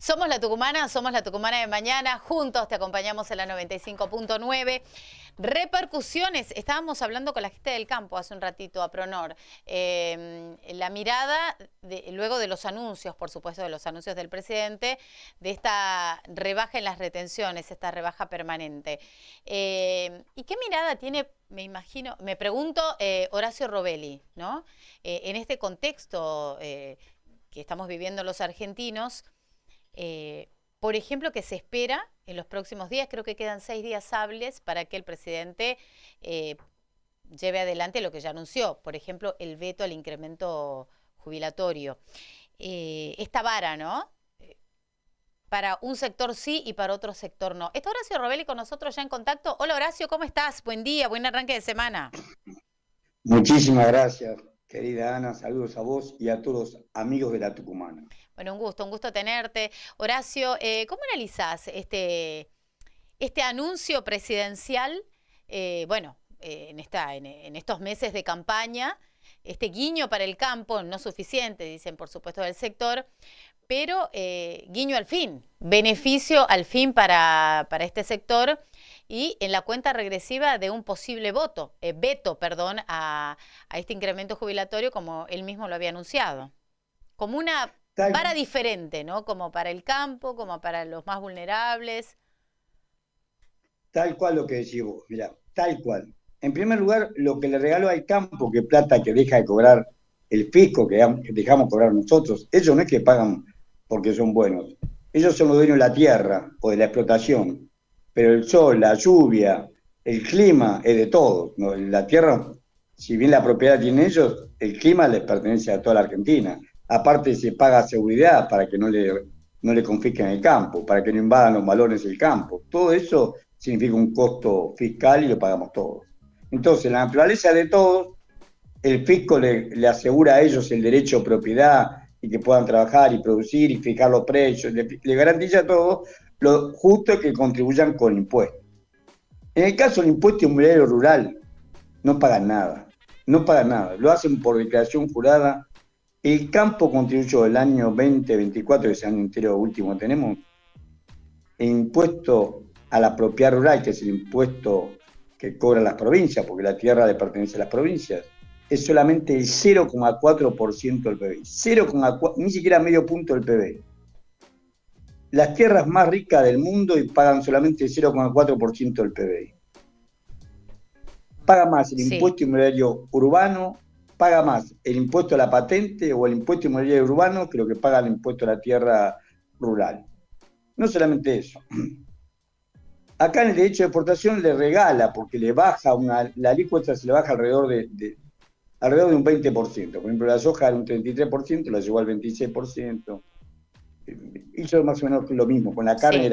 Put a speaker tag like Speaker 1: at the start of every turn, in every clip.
Speaker 1: Somos la Tucumana de mañana, juntos te acompañamos en la 95.9. Repercusiones, estábamos hablando con la gente del campo hace un ratito, a Pronor. La mirada, luego de los anuncios, por supuesto, de los anuncios del presidente, de esta rebaja en las retenciones, esta rebaja permanente. ¿Y qué mirada tiene, me imagino, me pregunto, Horacio Robelli, ¿no? En este contexto que estamos viviendo los argentinos, por ejemplo, que se espera en los próximos días, creo que quedan 6 días hábiles para que el presidente lleve adelante lo que ya anunció, por ejemplo, el veto al incremento jubilatorio. Esta vara, ¿no? Para un sector sí y para otro sector no. ¿Está Horacio Robelli con nosotros ya en contacto? Hola Horacio, ¿cómo estás? Buen día, buen arranque de semana.
Speaker 2: Muchísimas gracias, querida Ana. Saludos a vos y a todos los amigos de la Tucumana.
Speaker 1: Bueno, un gusto tenerte. Horacio, ¿cómo analizás este anuncio presidencial? En estos meses de campaña, este guiño para el campo, no suficiente, dicen por supuesto del sector, pero guiño al fin, beneficio al fin para este sector y en la cuenta regresiva de un posible veto, a este incremento jubilatorio como él mismo lo había anunciado. Como una
Speaker 2: Tal,
Speaker 1: vara diferente, ¿no? Como para el campo, como para los más vulnerables.
Speaker 2: tal cual lo que decís vos, mirá, tal cual. En primer lugar, lo que le regaló al campo, que plata que deja de cobrar el fisco, que dejamos cobrar nosotros, ellos no es que pagan porque son buenos, ellos son los dueños de la tierra o de la explotación, pero el sol, la lluvia, el clima es de todos, ¿no? La tierra, si bien la propiedad tienen ellos, el clima les pertenece a toda la Argentina. Aparte se paga seguridad para que no le confisquen el campo, para que no invadan los valores del campo. Todo eso significa un costo fiscal y lo pagamos todos. Entonces, la naturaleza de todos, el fisco le asegura a ellos el derecho a propiedad y que puedan trabajar y producir y fijar los precios, le garantiza todo, lo justo es que contribuyan con impuestos. En el caso del impuesto inmobiliario rural, no pagan nada, no pagan nada, lo hacen por declaración jurada. El campo contribuyó el año 2024, ese año entero último que tenemos, el impuesto a la propiedad rural, que es el impuesto que cobran las provincias, porque la tierra le pertenece a las provincias, es solamente el 0,4% del PBI. 0,4, ni siquiera medio punto del PBI. Las tierras más ricas del mundo y pagan solamente el 0,4% del PBI. Paga más el
Speaker 1: Sí.
Speaker 2: impuesto inmobiliario urbano, paga más el impuesto a la patente o el impuesto inmobiliario urbano que lo que paga el impuesto a la tierra rural. No solamente eso. Acá en el derecho de exportación le regala, porque le baja la alícuota se le baja alrededor de un 20%. Por ejemplo, la soja era un 33%, la llevó al 26%. Hizo más o menos lo mismo. Con la carne
Speaker 1: Sí.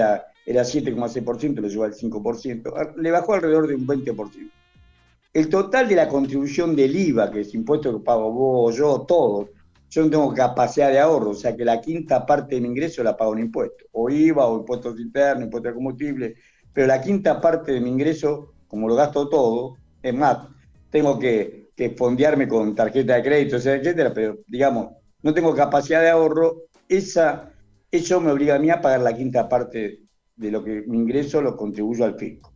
Speaker 2: era 7,6%, lo llevó al 5%. Le bajó alrededor de un 20%. El total de la contribución del IVA, que es impuesto que pago vos, yo, todos, yo no tengo capacidad de ahorro, o sea que la quinta parte de mi ingreso la pago en impuestos, o IVA, o impuestos internos, impuestos de combustible, pero la quinta parte de mi ingreso, como lo gasto todo, es más, tengo que fondearme con tarjeta de crédito, etcétera, pero digamos, no tengo capacidad de ahorro, eso me obliga a mí a pagar la quinta parte de lo que mi ingreso lo contribuyo al fisco.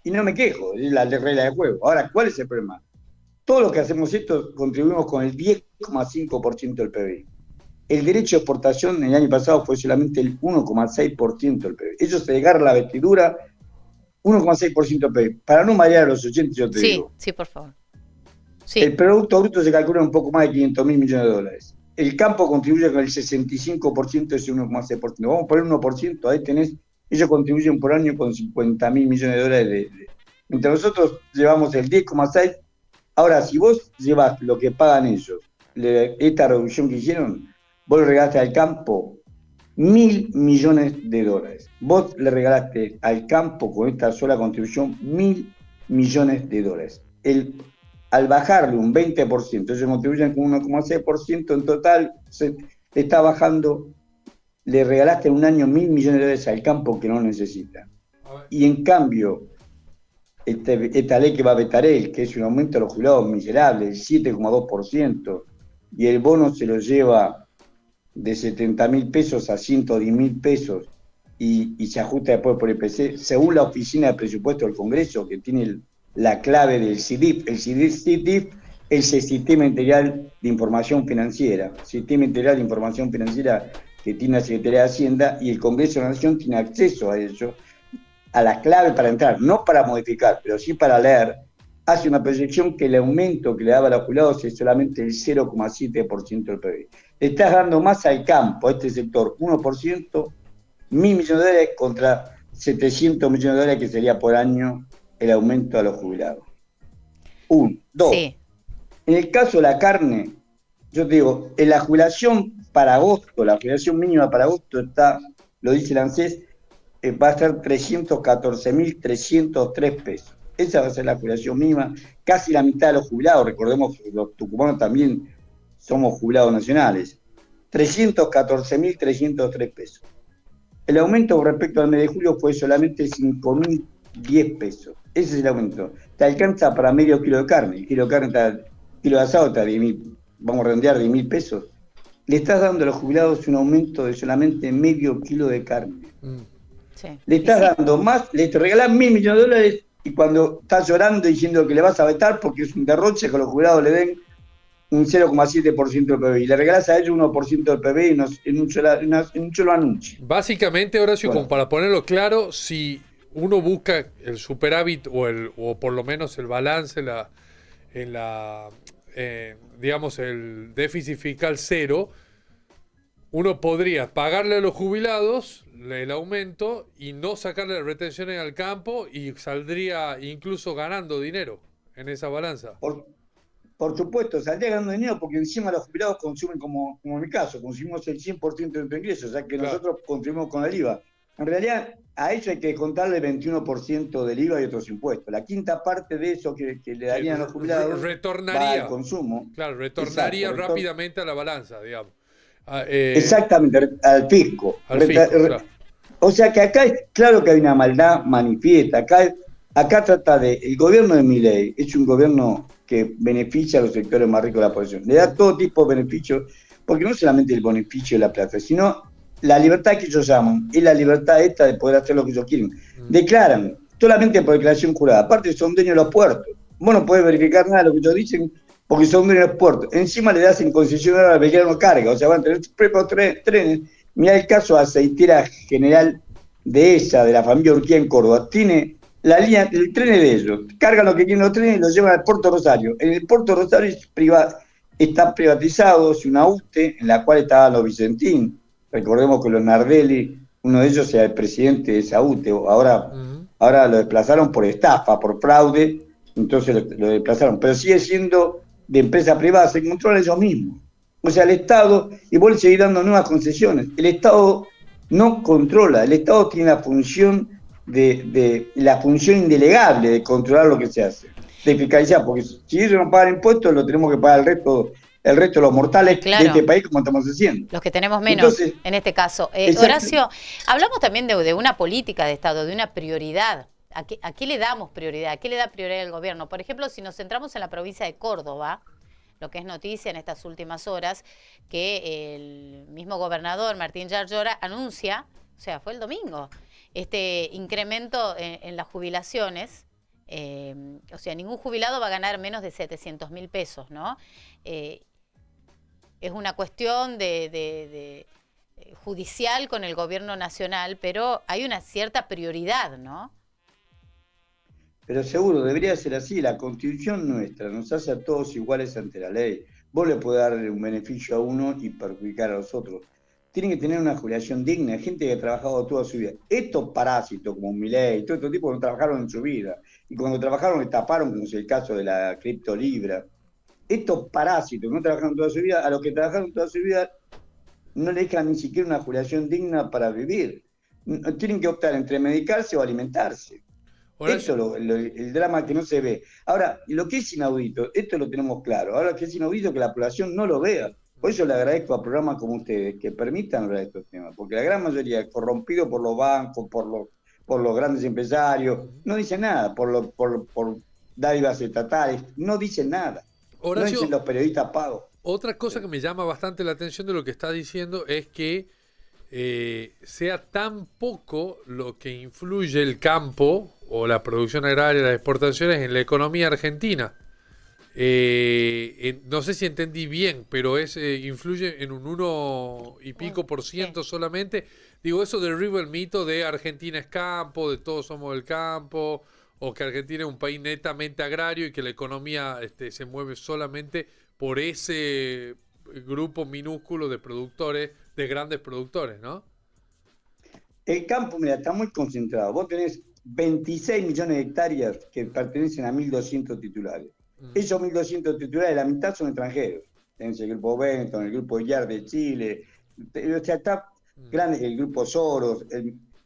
Speaker 2: Y no me quejo, es la regla de juego. Ahora, ¿cuál es el problema? Todos los que hacemos esto contribuimos con el 10,5% del PBI. El derecho de exportación el año pasado fue solamente el 1,6% del PBI. Ellos se desgarran la vestidura, 1,6% del PBI. Para no marear a los 80, yo te
Speaker 1: Sí,
Speaker 2: digo,
Speaker 1: sí, por favor.
Speaker 2: el
Speaker 1: Sí.
Speaker 2: Producto Bruto se calcula en un poco más de 500.000 millones de dólares. El campo contribuye con el 65% de ese 1,6%. Vamos a poner 1%, ahí tenés, ellos contribuyen por año con 50.000 millones de dólares. Mientras nosotros llevamos el 10,6%. Ahora, si vos llevas lo que pagan ellos, esta reducción que hicieron, vos le regalaste al campo 1.000 millones de dólares. Vos le regalaste al campo con esta sola contribución 1.000 millones de dólares. Al bajarle un 20%, ellos contribuyen con 1,6%, en total se está bajando, le regalaste en un año 1.000 millones de dólares al campo que no necesita. Y en cambio, esta ley que va a vetar él, que es un aumento a los jubilados miserable, el 7,2%, y el bono se lo lleva de 70.000 pesos a 110.000 pesos y se ajusta después por IPC, según la Oficina de Presupuesto del Congreso, que tiene la clave del CIDIF. El CIDIF es el Sistema Integral de Información Financiera, Sistema Integral de Información Financiera que tiene la Secretaría de Hacienda, y el Congreso de la Nación tiene acceso a ello, a la clave para entrar, no para modificar, pero sí para leer. Hace una proyección que el aumento que le daba a los jubilados es solamente el 0,7% del PBI. Le estás dando más al campo, a este sector, 1%, 1.000 millones de dólares contra 700 millones de dólares que sería por año el aumento a los jubilados. Dos.
Speaker 1: Sí.
Speaker 2: En el caso de la carne, yo te digo, en la jubilación para agosto, la jubilación mínima para agosto está, lo dice el ANSES, va a ser 314.303 pesos. Esa va a ser la jubilación mínima, casi la mitad de los jubilados. Recordemos que los tucumanos también somos jubilados nacionales. 314.303 pesos. El aumento respecto al mes de julio fue solamente 5.010 pesos. Ese es el aumento. Te alcanza para medio kilo de carne. El kilo de carne está, kilo de asado está a 10.000, vamos a redondear, 10.000 pesos. Le estás dando a los jubilados un aumento de solamente medio kilo de carne. Sí. Le estás dando más, le regalás 1.000 millones de dólares, y cuando estás llorando diciendo que le vas a vetar porque es un derroche, que los jubilados le den un 0,7% del PBI. Le regalás a ellos 1% del PBI en un solo anuncio.
Speaker 3: Básicamente, Horacio, como para ponerlo claro, si uno busca el superávit o por lo menos el balance, digamos, el déficit fiscal cero, uno podría pagarle a los jubilados el aumento y no sacarle las retenciones al campo, y saldría incluso ganando dinero en esa balanza.
Speaker 2: Por supuesto, saldría ganando dinero, porque encima los jubilados consumen, como en mi caso, consumimos el 100% de nuestro ingreso, o sea que nosotros contribuimos con el IVA. En realidad, a eso hay que contarle el 21% del IVA y otros impuestos. La quinta parte de eso que le darían a los jubilados
Speaker 3: retornaría
Speaker 2: va al consumo.
Speaker 3: Claro, retornaría rápidamente a la balanza, digamos.
Speaker 2: Exactamente, al fisco.
Speaker 3: Claro.
Speaker 2: O sea que acá es claro que hay una maldad manifiesta. Acá trata de... El gobierno de Milei es un gobierno que beneficia a los sectores más ricos de la población. Le da todo tipo de beneficios, porque no solamente el beneficio de la plata, sino la libertad que ellos llaman, es la libertad esta de poder hacer lo que ellos quieren. Declaran, solamente por declaración jurada. Aparte son dueños de los puertos. Vos no podés verificar nada de lo que ellos dicen, porque son dueños de los puertos. Encima le das en concesión a la Belgrano Carga, o sea, van a tener sus propios trenes. Mirá el caso Aceitera General de la familia Urquía en Córdoba. Tiene la línea, el tren es de ellos. Cargan lo que quieren los trenes y los llevan al Puerto Rosario. En el Puerto Rosario está privatizado, es una UTE en la cual estaban los Vicentín. Recordemos que los Nardelli, uno de ellos era el presidente de esa UTE. Ahora lo desplazaron por estafa, por fraude, entonces lo desplazaron. Pero sigue siendo de empresa privada, se controlan ellos mismos. O sea, el Estado, y vos le seguís dando nuevas concesiones, el Estado no controla, el Estado tiene la función la función indelegable de controlar lo que se hace, de fiscalizar, porque si ellos no pagan impuestos, lo tenemos que pagar el resto de los mortales de este país, como estamos haciendo.
Speaker 1: Los que tenemos menos. Entonces, en este caso. Horacio, hablamos también de una política de Estado, de una prioridad. ¿A qué le damos prioridad? ¿A qué le da prioridad el gobierno? Por ejemplo, si nos centramos en la provincia de Córdoba, lo que es noticia en estas últimas horas, que el mismo gobernador Martín Yarlora anuncia, o sea, fue el domingo, este incremento en las jubilaciones. O sea, ningún jubilado va a ganar menos de 700.000 pesos, ¿no? Es una cuestión de judicial con el gobierno nacional, pero hay una cierta prioridad, ¿no?
Speaker 2: Pero seguro, debería ser así. La Constitución nuestra nos hace a todos iguales ante la ley. Vos le podés dar un beneficio a uno y perjudicar a los otros. Tienen que tener una jubilación digna, gente que ha trabajado toda su vida. Estos parásitos como Milei, todo estos tipos no trabajaron en su vida. Y cuando trabajaron estafaron, como es el caso de la criptolibra. Estos parásitos que no trabajaron toda su vida, a los que trabajaron toda su vida no le dejan ni siquiera una jubilación digna para vivir. Tienen que optar entre medicarse o alimentarse. Eso es el drama que no se ve. Ahora, lo que es inaudito, esto lo tenemos claro, ahora que es inaudito que la población no lo vea. Por eso le agradezco a programas como ustedes que permitan hablar de estos temas, porque la gran mayoría es corrompido por los bancos, por los grandes empresarios, no dicen nada, por dádivas estatales, no dicen nada. Horacio, no dicen los periodistas pagos.
Speaker 3: Otra cosa que me llama bastante la atención de lo que está diciendo es que sea tan poco lo que influye el campo o la producción agraria, las exportaciones en la economía argentina. No sé si entendí bien, pero influye en un 1 y pico por ciento solamente. Digo, eso derriba el mito de Argentina es campo, de todos somos del campo, o que Argentina es un país netamente agrario y que la economía se mueve solamente por ese grupo minúsculo de productores, de grandes productores, ¿no?
Speaker 2: El campo, mira, está muy concentrado. Vos tenés 26 millones de hectáreas que pertenecen a 1.200 titulares. Esos 1.200 titulares, la mitad son extranjeros. Tenés el grupo Benton, el grupo Yard de Chile, o sea, está grande el grupo Soros,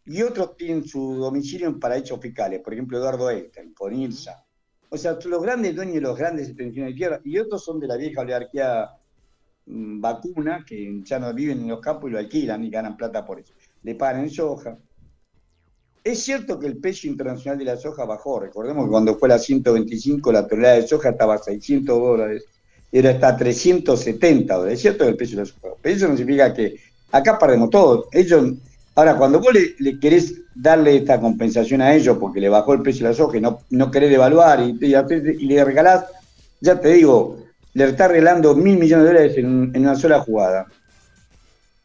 Speaker 2: y otros tienen su domicilio en paraísos fiscales, por ejemplo, Eduardo Einstein, con IRSA. O sea, los grandes dueños de los grandes extensiones de tierra, y otros son de la vieja oligarquía vacuna, que ya no viven en los campos y lo alquilan y ganan plata por eso. Le pagan en soja. Es cierto que el precio internacional de la soja bajó. Recordemos que cuando fue a 125 la tonelada de soja estaba a $600 y ahora está a $370. Es cierto que el precio de la soja. Pero eso no significa que acá perdemos todo. Ahora, cuando vos le querés darle esta compensación a ellos porque le bajó el precio de la soja y no querés devaluar y le regalás, ya te digo, le estás regalando $1.000 millones en una sola jugada.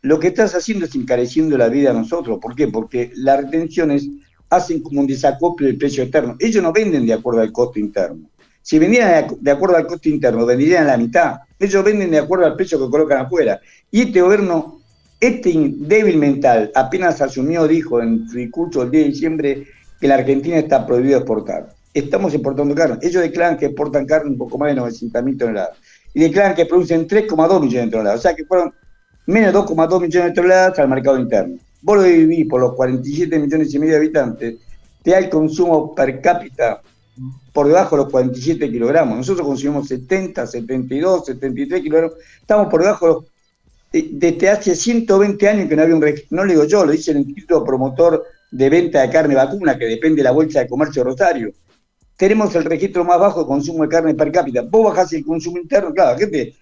Speaker 2: Lo que estás haciendo es encareciendo la vida a nosotros. ¿Por qué? Porque las retenciones hacen como un desacople del precio externo. Ellos no venden de acuerdo al costo interno. Si vendieran de acuerdo al costo interno, venderían la mitad. Ellos venden de acuerdo al precio que colocan afuera. Y este gobierno, débil mental, apenas asumió, dijo en su discurso el 10 de diciembre que la Argentina está prohibido exportar. Estamos exportando carne. Ellos declaran que exportan carne un poco más de 900.000 toneladas. Y declaran que producen 3,2 millones de toneladas. O sea que fueron menos 2,2 millones de toneladas al mercado interno. Vos lo dividís por los 47 millones y medio de habitantes, te da el consumo per cápita por debajo de los 47 kilogramos. Nosotros consumimos 70, 72, 73 kilogramos. Estamos por debajo desde hace 120 años que no había un registro. No lo digo yo, lo dice el Instituto Promotor de Venta de Carne Vacuna, que depende de la Bolsa de Comercio de Rosario. Tenemos el registro más bajo de consumo de carne per cápita. Vos bajás el consumo interno, claro, gente.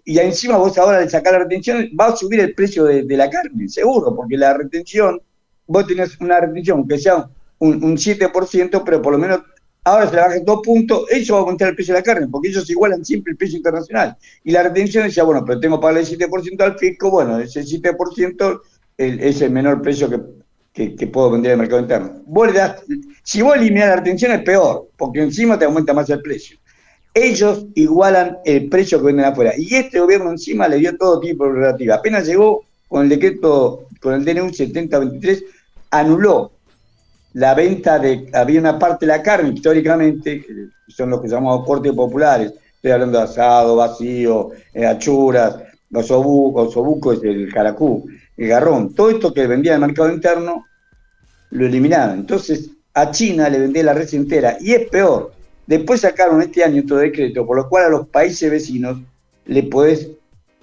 Speaker 2: Y encima vos ahora al sacar la retención va a subir el precio de la carne, seguro, porque la retención, vos tenés una retención que sea un 7%, pero por lo menos ahora se le bajan 2 puntos, eso va a aumentar el precio de la carne, porque ellos igualan siempre el precio internacional. Y la retención decía, bueno, pero tengo que pagarle el 7% al fisco, bueno, ese 7% es el menor precio que puedo vender en el mercado interno. Si vos eliminás la retención es peor, porque encima te aumenta más el precio. Ellos igualan el precio que venden afuera. Y este gobierno encima le dio todo tipo de prerrogativa. Apenas llegó con el decreto, con el DNU 7023, anuló la venta había una parte de la carne, históricamente, que son los que llamamos cortes populares. Estoy hablando de asado, vacío, achuras, osobuco es el caracú, el garrón. Todo esto que vendía en el mercado interno, lo eliminaron. Entonces, a China le vendía la res entera. Y es peor. Después sacaron este año otro decreto por lo cual a los países vecinos le podés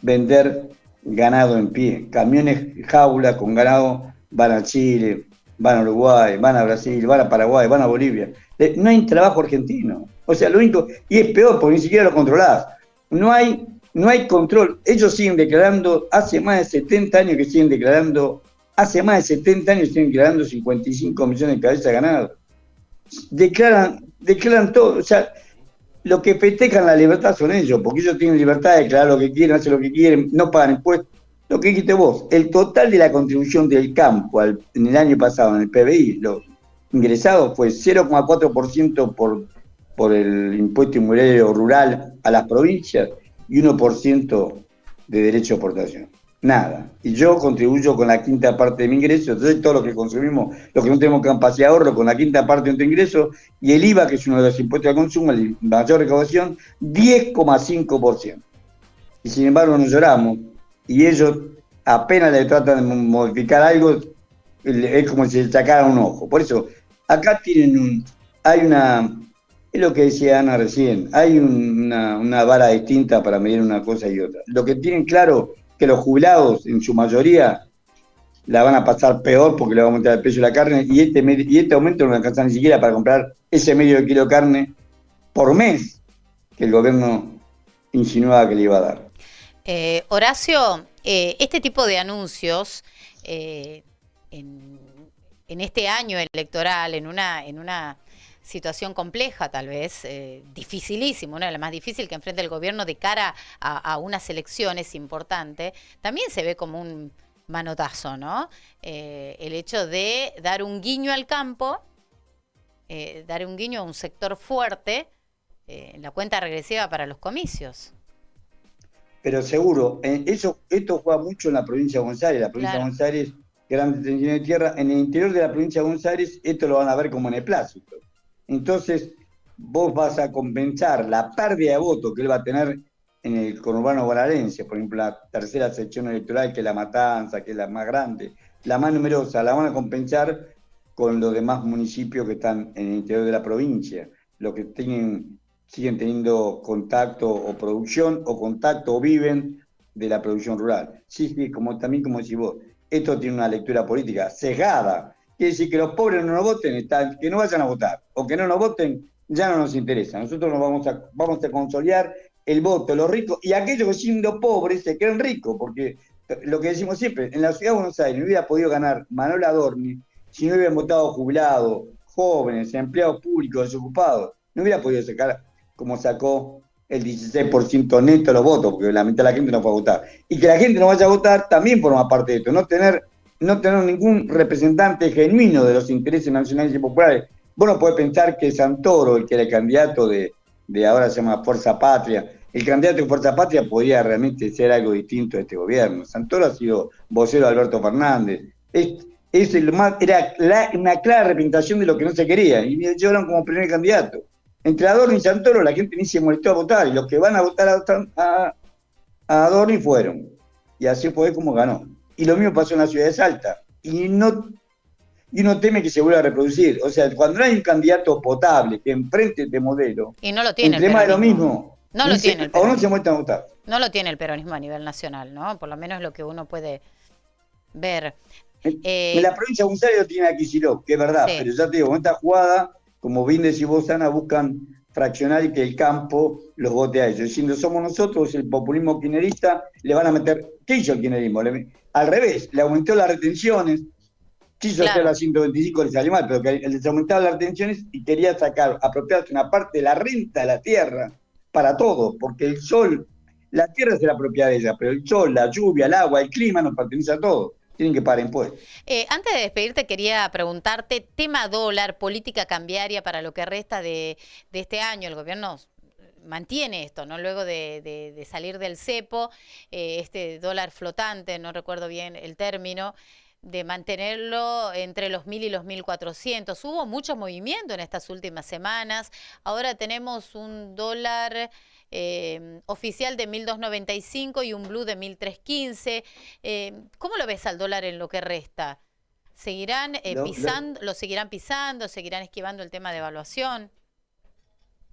Speaker 2: vender ganado en pie. Camiones jaula con ganado van a Chile, van a Uruguay, van a Brasil, van a Paraguay, van a Bolivia. No hay trabajo argentino. O sea, lo único, y es peor porque ni siquiera lo controlás. No hay control. Ellos siguen declarando, hace más de 70 años que siguen declarando, 55 millones de cabezas de ganado. Declaran todo, o sea, lo que festejan la libertad son ellos, porque ellos tienen libertad de declarar lo que quieren, hacer lo que quieren, no pagan impuestos. Lo que dijiste vos, el total de la contribución del campo en el año pasado en el PBI, lo ingresado fue 0,4% por el impuesto inmobiliario rural a las provincias y 1% de derecho de exportación. Nada. Y yo contribuyo con la quinta parte de mi ingreso, entonces todo lo que consumimos, los que no tenemos capacidad de ahorro, con la quinta parte de nuestro ingreso, y el IVA, que es uno de los impuestos al consumo, la mayor recaudación, 10,5%. Y sin embargo nos lloramos, y ellos apenas le tratan de modificar algo, es como si le sacaran un ojo. Por eso, acá es lo que decía Ana recién, hay una vara distinta para medir una cosa y otra. Lo que tienen claro que los jubilados, en su mayoría, la van a pasar peor porque le va a aumentar el precio de la carne y este aumento no va a alcanzar ni siquiera para comprar ese medio kilo de carne por mes que el gobierno insinuaba que le iba a dar.
Speaker 1: Horacio, este tipo de anuncios en este año electoral, en una situación compleja tal vez, dificilísima, una de las más difíciles que enfrenta el gobierno de cara a unas elecciones importantes, también se ve como un manotazo, ¿no? El hecho de dar un guiño al campo, dar un guiño a un sector fuerte, en la cuenta regresiva para los comicios.
Speaker 2: Pero seguro, esto juega mucho en la provincia de Buenos Aires. La provincia de Buenos Aires, grandes tensiones de tierra. En el interior de la provincia de Buenos Aires, esto lo van a ver como beneplácito. Entonces, vos vas a compensar la pérdida de votos que él va a tener en el conurbano bonaerense, por ejemplo, la tercera sección electoral, que es La Matanza, que es la más grande, la más numerosa, la van a compensar con los demás municipios que están en el interior de la provincia, los que siguen teniendo contacto o producción, o contacto o viven de la producción rural. Sí, también como decís vos, esto tiene una lectura política sesgada. Quiere decir que los pobres no nos voten, que no vayan a votar, o que no nos voten, ya no nos interesa. Nosotros vamos a consolidar el voto, los ricos, y aquellos que siendo pobres se creen ricos, porque lo que decimos siempre, en la ciudad de Buenos Aires no hubiera podido ganar Manuel Adorni si no hubieran votado jubilados, jóvenes, empleados públicos, desocupados. No hubiera podido sacar como sacó el 16% neto de los votos, porque la mitad de la gente no fue a votar. Y que la gente no vaya a votar también forma parte de esto, no tener ningún representante genuino de los intereses nacionales y populares. Vos no podés pensar que Santoro, el que era el candidato de ahora se llama Fuerza Patria, el candidato de Fuerza Patria podría realmente ser algo distinto de este gobierno. Santoro ha sido vocero de Alberto Fernández. Era una clara representación de lo que no se quería, y ellos eran como primer candidato. Entre Adorni y Santoro la gente ni se molestó a votar, y los que van a votar a Adorni fueron. Y así fue como ganó. Y lo mismo pasó en la ciudad de Salta. Y uno teme que se vuelva a reproducir. O sea, cuando no hay un candidato potable que enfrente este modelo,
Speaker 1: y no lo tiene
Speaker 2: el tema es lo mismo.
Speaker 1: No lo tiene el peronismo.
Speaker 2: O no se muestran a votar.
Speaker 1: No lo tiene el peronismo a nivel nacional, ¿no? Por lo menos lo que uno puede ver.
Speaker 2: En la provincia de Buenos Aires lo tiene a Kicillof, que es verdad, sí. Pero ya te digo, con esta jugada, como bien decís vos, Ana, buscan fraccionar y que el campo los vote a ellos. Diciendo, somos nosotros, el populismo kirchnerista, le van a meter... ¿Qué hizo el kirchnerismo? Al revés, le aumentó las retenciones, quiso hacer la 125, le salió mal, pero que les aumentaba las retenciones y quería apropiarse una parte de la renta de la tierra para todos, porque el sol, la tierra es la propiedad de ella, pero el sol, la lluvia, el agua, el clima nos pertenece a todos. Tienen que pagar impuestos.
Speaker 1: Antes de despedirte, quería preguntarte, tema dólar, política cambiaria para lo que resta de este año. El gobierno mantiene esto, ¿no? Luego de salir del cepo, este dólar flotante, no recuerdo bien el término, de mantenerlo entre los 1.000 y los 1.400. Hubo mucho movimiento en estas últimas semanas. Ahora tenemos un dólar oficial de 1.295 y un blue de 1.315. ¿Cómo lo ves al dólar en lo que resta? ¿Seguirán lo seguirán pisando? ¿Seguirán esquivando el tema de evaluación?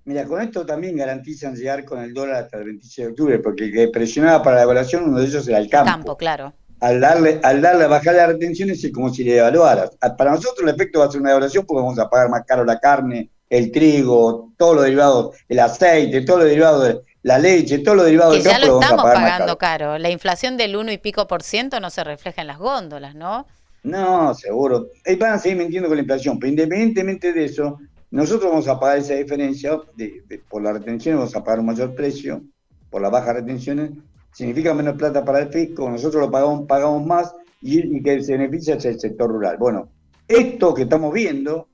Speaker 2: Mira, con esto también garantizan llegar con el dólar hasta el 26 de octubre, porque el que presionaba para la evaluación, uno de ellos era el campo.
Speaker 1: El campo, claro.
Speaker 2: Al bajar las retenciones es como si le evaluara. Para nosotros el efecto va a ser una evaluación porque vamos a pagar más caro la carne, el trigo, todos los derivados, el aceite, todos los derivados de la leche, todos los derivados del campo.
Speaker 1: Que ya lo estamos pagando caro. La inflación del 1 y pico % no se refleja en las góndolas, ¿no?
Speaker 2: No, seguro. Van a seguir mintiendo con la inflación, pero independientemente de eso, nosotros vamos a pagar esa diferencia por las retenciones, vamos a pagar un mayor precio, por las bajas retenciones. Significa menos plata para el fisco, nosotros lo pagamos más y que se beneficia es el sector rural. Bueno, esto que estamos viendo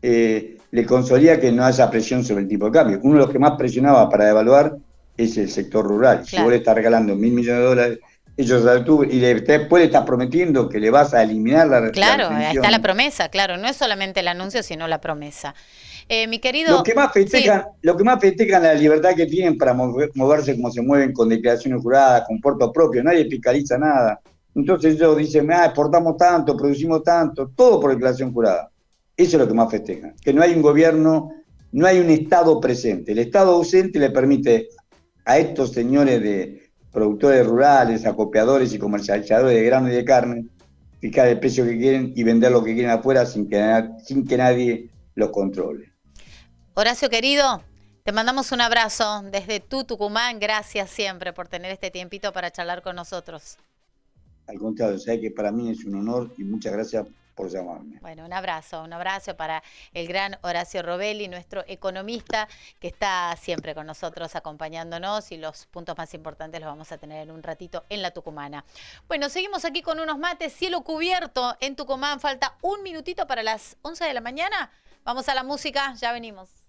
Speaker 2: le consolida que no haya presión sobre el tipo de cambio. Uno de los que más presionaba para devaluar es el sector rural. Claro. Si vos le estás regalando 1.000 millones de dólares, ellos y después le estás prometiendo que le vas a eliminar la
Speaker 1: Claro, ahí está la promesa, claro, no es solamente el anuncio, sino la promesa. Mi querido...
Speaker 2: Lo que más festejan la libertad que tienen para moverse como se mueven, con declaraciones juradas, con puerto propio, nadie fiscaliza nada. Entonces ellos dicen, exportamos tanto, producimos tanto, todo por declaración jurada. Eso es lo que más festejan, que no hay un gobierno, no hay un Estado presente. El Estado ausente le permite a estos señores de productores rurales, acopiadores y comercializadores de grano y de carne, fijar el precio que quieren y vender lo que quieren afuera sin que nadie los controle.
Speaker 1: Horacio, querido, Te mandamos un abrazo desde Tucumán. Gracias siempre por tener este tiempito para charlar con nosotros.
Speaker 2: Al contrario, sabes que para mí es un honor y muchas gracias por llamarme.
Speaker 1: Bueno, un abrazo para el gran Horacio Robelli, nuestro economista, que está siempre con nosotros acompañándonos, y los puntos más importantes los vamos a tener en un ratito en la Tucumana. Bueno, seguimos aquí con unos mates, cielo cubierto en Tucumán, falta un minutito para las 11 de la mañana. Vamos a la música, ya venimos.